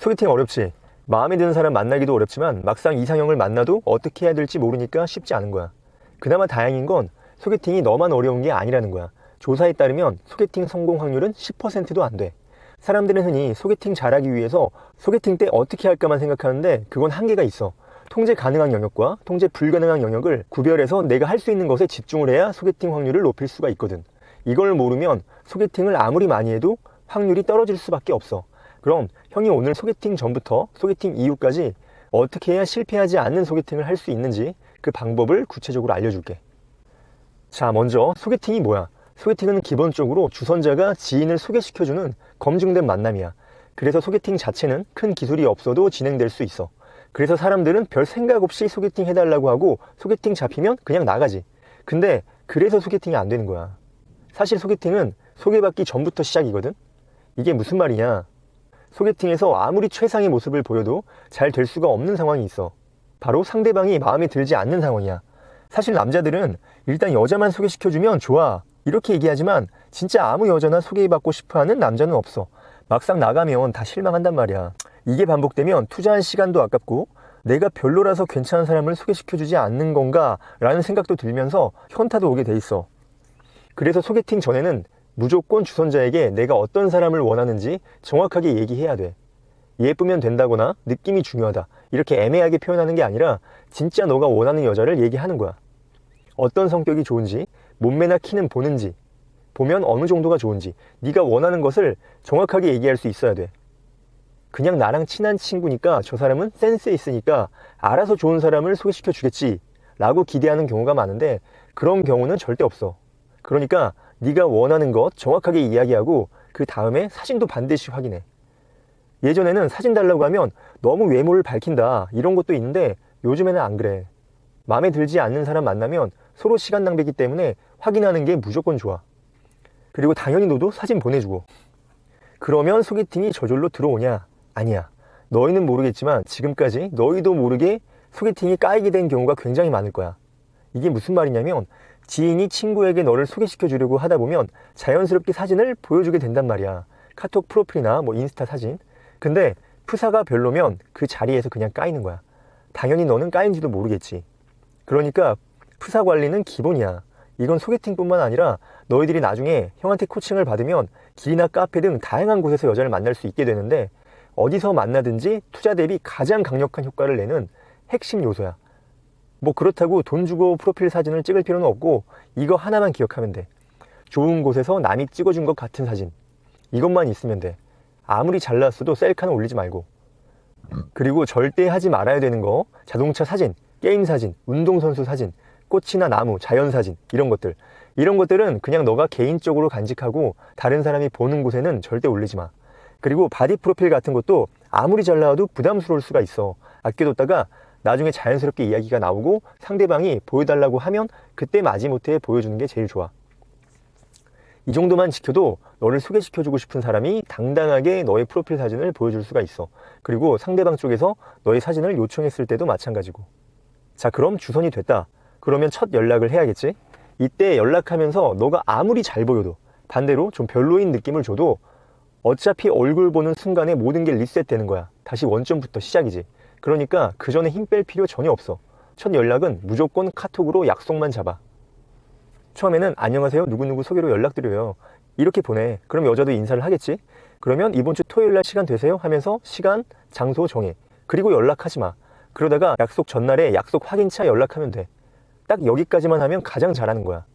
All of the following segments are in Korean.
소개팅 어렵지. 마음에 드는 사람 만나기도 어렵지만 막상 이상형을 만나도 어떻게 해야 될지 모르니까 쉽지 않은 거야. 그나마 다행인 건 소개팅이 너만 어려운 게 아니라는 거야. 조사에 따르면 소개팅 성공 확률은 10%도 안 돼. 사람들은 흔히 소개팅 잘하기 위해서 소개팅 때 어떻게 할까만 생각하는데 그건 한계가 있어. 통제 가능한 영역과 통제 불가능한 영역을 구별해서 내가 할 수 있는 것에 집중을 해야 소개팅 확률을 높일 수가 있거든. 이걸 모르면 소개팅을 아무리 많이 해도 확률이 떨어질 수밖에 없어. 그럼 형이 오늘 소개팅 전부터 소개팅 이후까지 어떻게 해야 실패하지 않는 소개팅을 할 수 있는지 그 방법을 구체적으로 알려줄게. 자, 먼저 소개팅이 뭐야? 소개팅은 기본적으로 주선자가 지인을 소개시켜주는 검증된 만남이야. 그래서 소개팅 자체는 큰 기술이 없어도 진행될 수 있어. 그래서 사람들은 별 생각 없이 소개팅 해달라고 하고 소개팅 잡히면 그냥 나가지. 근데 그래서 소개팅이 안 되는 거야. 사실 소개팅은 소개받기 전부터 시작이거든? 이게 무슨 말이냐? 소개팅에서 아무리 최상의 모습을 보여도 잘 될 수가 없는 상황이 있어. 바로 상대방이 마음에 들지 않는 상황이야. 사실 남자들은 일단 여자만 소개시켜주면 좋아, 이렇게 얘기하지만 진짜 아무 여자나 소개받고 싶어하는 남자는 없어. 막상 나가면 다 실망한단 말이야. 이게 반복되면 투자한 시간도 아깝고 내가 별로라서 괜찮은 사람을 소개시켜주지 않는 건가 라는 생각도 들면서 현타도 오게 돼 있어. 그래서 소개팅 전에는 무조건 주선자에게 내가 어떤 사람을 원하는지 정확하게 얘기해야 돼. 예쁘면 된다거나 느낌이 중요하다 이렇게 애매하게 표현하는 게 아니라 진짜 너가 원하는 여자를 얘기하는 거야. 어떤 성격이 좋은지, 몸매나 키는 보는지, 보면 어느 정도가 좋은지 네가 원하는 것을 정확하게 얘기할 수 있어야 돼. 그냥 나랑 친한 친구니까 저 사람은 센스 있으니까 알아서 좋은 사람을 소개시켜 주겠지 라고 기대하는 경우가 많은데 그런 경우는 절대 없어. 그러니까 네가 원하는 것 정확하게 이야기하고 그 다음에 사진도 반드시 확인해. 예전에는 사진 달라고 하면 너무 외모를 밝힌다 이런 것도 있는데 요즘에는 안 그래. 마음에 들지 않는 사람 만나면 서로 시간 낭비이기 때문에 확인하는 게 무조건 좋아. 그리고 당연히 너도 사진 보내주고. 그러면 소개팅이 저절로 들어오냐? 아니야. 너희는 모르겠지만 지금까지 너희도 모르게 소개팅이 까이게 된 경우가 굉장히 많을 거야. 이게 무슨 말이냐면 지인이 친구에게 너를 소개시켜 주려고 하다 보면 자연스럽게 사진을 보여주게 된단 말이야. 카톡 프로필이나 인스타 사진. 근데 프사가 별로면 그 자리에서 그냥 까이는 거야. 당연히 너는 까인지도 모르겠지. 그러니까 프사 관리는 기본이야. 이건 소개팅뿐만 아니라 너희들이 나중에 형한테 코칭을 받으면 길이나 카페 등 다양한 곳에서 여자를 만날 수 있게 되는데 어디서 만나든지 투자 대비 가장 강력한 효과를 내는 핵심 요소야. 그렇다고 돈 주고 프로필 사진을 찍을 필요는 없고 이거 하나만 기억하면 돼. 좋은 곳에서 남이 찍어준 것 같은 사진. 이것만 있으면 돼. 아무리 잘 나왔어도 셀카는 올리지 말고. 그리고 절대 하지 말아야 되는 거 자동차 사진, 게임 사진, 운동선수 사진, 꽃이나 나무, 자연 사진 이런 것들은 그냥 너가 개인적으로 간직하고 다른 사람이 보는 곳에는 절대 올리지 마. 그리고 바디 프로필 같은 것도 아무리 잘 나와도 부담스러울 수가 있어. 아껴뒀다가 나중에 자연스럽게 이야기가 나오고 상대방이 보여달라고 하면 그때 마지못해 보여주는 게 제일 좋아. 이 정도만 지켜도 너를 소개시켜주고 싶은 사람이 당당하게 너의 프로필 사진을 보여줄 수가 있어. 그리고 상대방 쪽에서 너의 사진을 요청했을 때도 마찬가지고. 자, 그럼 주선이 됐다. 그러면 첫 연락을 해야겠지? 이때 연락하면서 너가 아무리 잘 보여도 반대로 좀 별로인 느낌을 줘도 어차피 얼굴 보는 순간에 모든 게 리셋되는 거야. 다시 원점부터 시작이지. 그러니까 그 전에 힘 뺄 필요 전혀 없어. 첫 연락은 무조건 카톡으로 약속만 잡아. 처음에는 안녕하세요 누구누구 소개로 연락드려요 이렇게 보내. 그럼 여자도 인사를 하겠지. 그러면 이번 주 토요일날 시간 되세요? 하면서 시간, 장소 정해. 그리고 연락하지 마. 그러다가 약속 전날에 약속 확인차 연락하면 돼. 딱 여기까지만 하면 가장 잘하는 거야.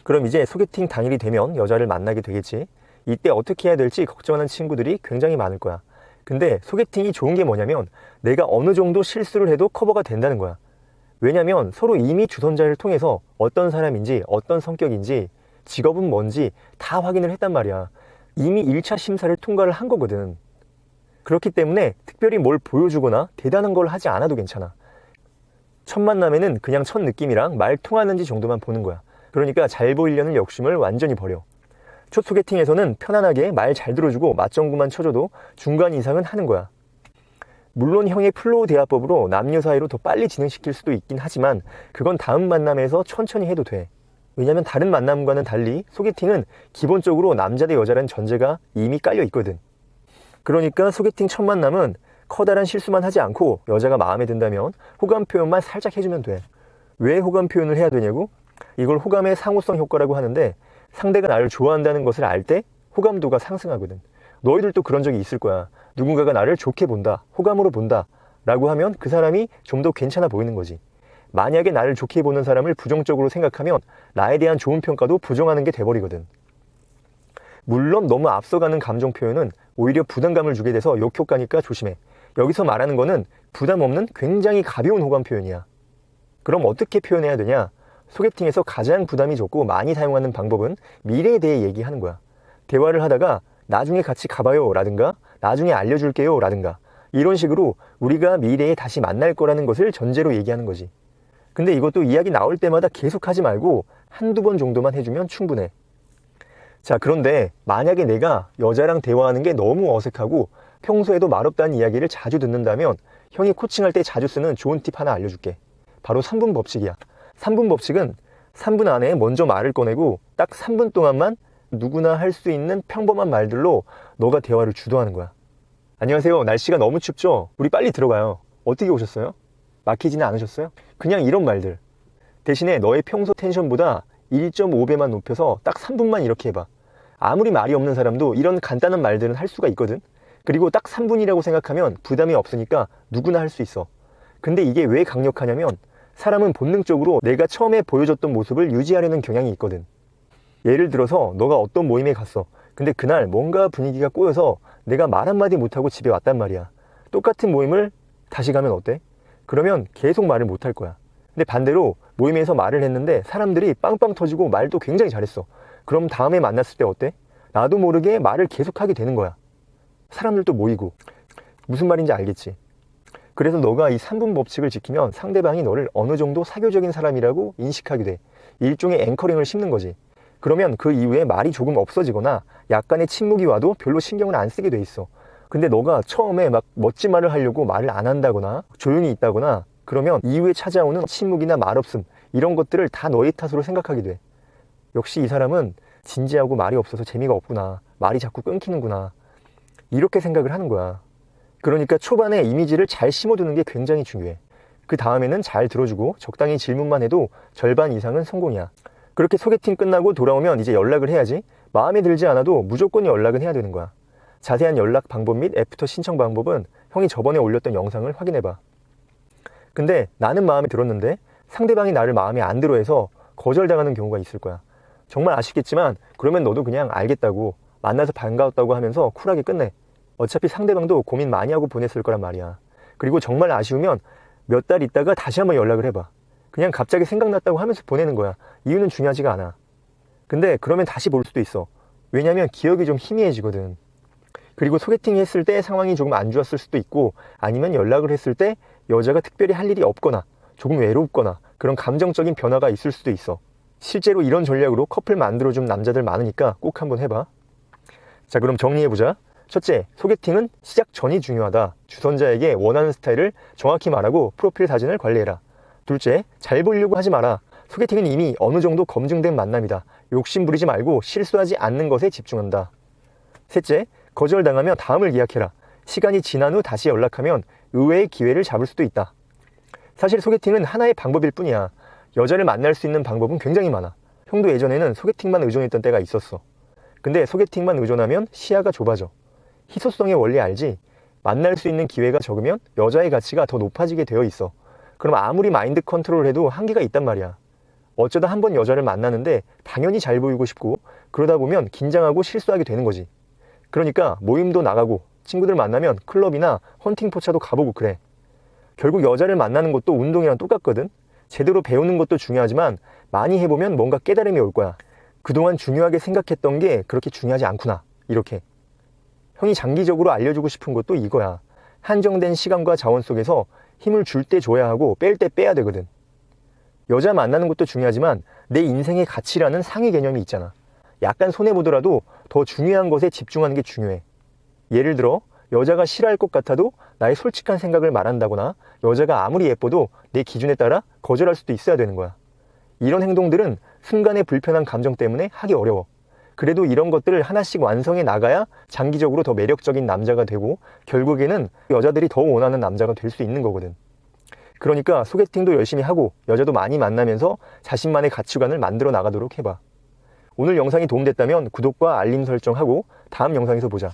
그럼 이제 소개팅 당일이 되면 여자를 만나게 되겠지. 이때 어떻게 해야 될지 걱정하는 친구들이 굉장히 많을 거야. 근데 소개팅이 좋은 게 뭐냐면 내가 어느 정도 실수를 해도 커버가 된다는 거야. 왜냐면 서로 이미 주선자를 통해서 어떤 사람인지 어떤 성격인지 직업은 뭔지 다 확인을 했단 말이야. 이미 1차 심사를 통과를 한 거거든. 그렇기 때문에 특별히 뭘 보여주거나 대단한 걸 하지 않아도 괜찮아. 첫 만남에는 그냥 첫 느낌이랑 말 통하는지 정도만 보는 거야. 그러니까 잘 보이려는 욕심을 완전히 버려. 첫 소개팅에서는 편안하게 말 잘 들어주고 맞장구만 쳐줘도 중간 이상은 하는 거야. 물론 형의 플로우 대화법으로 남녀 사이로 더 빨리 진행시킬 수도 있긴 하지만 그건 다음 만남에서 천천히 해도 돼. 왜냐면 다른 만남과는 달리 소개팅은 기본적으로 남자 대 여자라는 전제가 이미 깔려 있거든. 그러니까 소개팅 첫 만남은 커다란 실수만 하지 않고 여자가 마음에 든다면 호감 표현만 살짝 해주면 돼. 왜 호감 표현을 해야 되냐고? 이걸 호감의 상호성 효과라고 하는데, 상대가 나를 좋아한다는 것을 알 때 호감도가 상승하거든. 너희들도 그런 적이 있을 거야. 누군가가 나를 좋게 본다, 호감으로 본다 라고 하면 그 사람이 좀 더 괜찮아 보이는 거지. 만약에 나를 좋게 보는 사람을 부정적으로 생각하면 나에 대한 좋은 평가도 부정하는 게 돼버리거든. 물론 너무 앞서가는 감정 표현은 오히려 부담감을 주게 돼서 역효과니까 조심해. 여기서 말하는 거는 부담 없는 굉장히 가벼운 호감 표현이야. 그럼 어떻게 표현해야 되냐? 소개팅에서 가장 부담이 적고 많이 사용하는 방법은 미래에 대해 얘기하는 거야. 대화를 하다가 나중에 같이 가봐요 라든가 나중에 알려줄게요 라든가 이런 식으로 우리가 미래에 다시 만날 거라는 것을 전제로 얘기하는 거지. 근데 이것도 이야기 나올 때마다 계속 하지 말고 한두 번 정도만 해주면 충분해. 자, 그런데 만약에 내가 여자랑 대화하는 게 너무 어색하고 평소에도 말없다는 이야기를 자주 듣는다면 형이 코칭할 때 자주 쓰는 좋은 팁 하나 알려줄게. 바로 3분 법칙이야. 3분 법칙은 3분 안에 먼저 말을 꺼내고 딱 3분 동안만 누구나 할 수 있는 평범한 말들로 너가 대화를 주도하는 거야. 안녕하세요. 날씨가 너무 춥죠? 우리 빨리 들어가요. 어떻게 오셨어요? 막히지는 않으셨어요? 그냥 이런 말들. 대신에 너의 평소 텐션보다 1.5배만 높여서 딱 3분만 이렇게 해봐. 아무리 말이 없는 사람도 이런 간단한 말들은 할 수가 있거든. 그리고 딱 3분이라고 생각하면 부담이 없으니까 누구나 할 수 있어. 근데 이게 왜 강력하냐면 사람은 본능적으로 내가 처음에 보여줬던 모습을 유지하려는 경향이 있거든. 예를 들어서 너가 어떤 모임에 갔어. 근데 그날 뭔가 분위기가 꼬여서 내가 말 한마디 못하고 집에 왔단 말이야. 똑같은 모임을 다시 가면 어때? 그러면 계속 말을 못할 거야. 근데 반대로 모임에서 말을 했는데 사람들이 빵빵 터지고 말도 굉장히 잘했어. 그럼 다음에 만났을 때 어때? 나도 모르게 말을 계속하게 되는 거야. 사람들도 모이고. 무슨 말인지 알겠지? 그래서 너가 이 3분 법칙을 지키면 상대방이 너를 어느 정도 사교적인 사람이라고 인식하게 돼. 일종의 앵커링을 심는 거지. 그러면 그 이후에 말이 조금 없어지거나 약간의 침묵이 와도 별로 신경을 안 쓰게 돼 있어. 근데 너가 처음에 막 멋진 말을 하려고 말을 안 한다거나 조용히 있다거나 그러면 이후에 찾아오는 침묵이나 말없음 이런 것들을 다 너의 탓으로 생각하게 돼. 역시 이 사람은 진지하고 말이 없어서 재미가 없구나. 말이 자꾸 끊기는구나. 이렇게 생각을 하는 거야. 그러니까 초반에 이미지를 잘 심어두는 게 굉장히 중요해. 그 다음에는 잘 들어주고 적당히 질문만 해도 절반 이상은 성공이야. 그렇게 소개팅 끝나고 돌아오면 이제 연락을 해야지. 마음에 들지 않아도 무조건 연락은 해야 되는 거야. 자세한 연락 방법 및 애프터 신청 방법은 형이 저번에 올렸던 영상을 확인해봐. 근데 나는 마음에 들었는데 상대방이 나를 마음에 안 들어 해서 거절당하는 경우가 있을 거야. 정말 아쉽겠지만 그러면 너도 그냥 알겠다고 만나서 반가웠다고 하면서 쿨하게 끝내. 어차피 상대방도 고민 많이 하고 보냈을 거란 말이야. 그리고 정말 아쉬우면 몇 달 있다가 다시 한번 연락을 해봐. 그냥 갑자기 생각났다고 하면서 보내는 거야. 이유는 중요하지가 않아. 근데 그러면 다시 볼 수도 있어. 왜냐면 기억이 좀 희미해지거든. 그리고 소개팅 했을 때 상황이 조금 안 좋았을 수도 있고 아니면 연락을 했을 때 여자가 특별히 할 일이 없거나 조금 외롭거나 그런 감정적인 변화가 있을 수도 있어. 실제로 이런 전략으로 커플 만들어준 남자들 많으니까 꼭 한번 해봐. 자, 그럼 정리해보자. 첫째, 소개팅은 시작 전이 중요하다. 주선자에게 원하는 스타일을 정확히 말하고 프로필 사진을 관리해라. 둘째, 잘 보이려고 하지 마라. 소개팅은 이미 어느 정도 검증된 만남이다. 욕심 부리지 말고 실수하지 않는 것에 집중한다. 셋째, 거절당하면 다음을 기약해라. 시간이 지난 후 다시 연락하면 의외의 기회를 잡을 수도 있다. 사실 소개팅은 하나의 방법일 뿐이야. 여자를 만날 수 있는 방법은 굉장히 많아. 형도 예전에는 소개팅만 의존했던 때가 있었어. 근데 소개팅만 의존하면 시야가 좁아져. 희소성의 원리 알지? 만날 수 있는 기회가 적으면 여자의 가치가 더 높아지게 되어 있어. 그럼 아무리 마인드 컨트롤을 해도 한계가 있단 말이야. 어쩌다 한 번 여자를 만나는데 당연히 잘 보이고 싶고 그러다 보면 긴장하고 실수하게 되는 거지. 그러니까 모임도 나가고 친구들 만나면 클럽이나 헌팅 포차도 가보고 그래. 결국 여자를 만나는 것도 운동이랑 똑같거든. 제대로 배우는 것도 중요하지만 많이 해보면 뭔가 깨달음이 올 거야. 그동안 중요하게 생각했던 게 그렇게 중요하지 않구나. 이렇게. 형이 장기적으로 알려주고 싶은 것도 이거야. 한정된 시간과 자원 속에서 힘을 줄 때 줘야 하고 뺄 때 빼야 되거든. 여자 만나는 것도 중요하지만 내 인생의 가치라는 상위 개념이 있잖아. 약간 손해보더라도 더 중요한 것에 집중하는 게 중요해. 예를 들어 여자가 싫어할 것 같아도 나의 솔직한 생각을 말한다거나 여자가 아무리 예뻐도 내 기준에 따라 거절할 수도 있어야 되는 거야. 이런 행동들은 순간의 불편한 감정 때문에 하기 어려워. 그래도 이런 것들을 하나씩 완성해 나가야 장기적으로 더 매력적인 남자가 되고 결국에는 여자들이 더 원하는 남자가 될 수 있는 거거든. 그러니까 소개팅도 열심히 하고 여자도 많이 만나면서 자신만의 가치관을 만들어 나가도록 해봐. 오늘 영상이 도움됐다면 구독과 알림 설정하고 다음 영상에서 보자.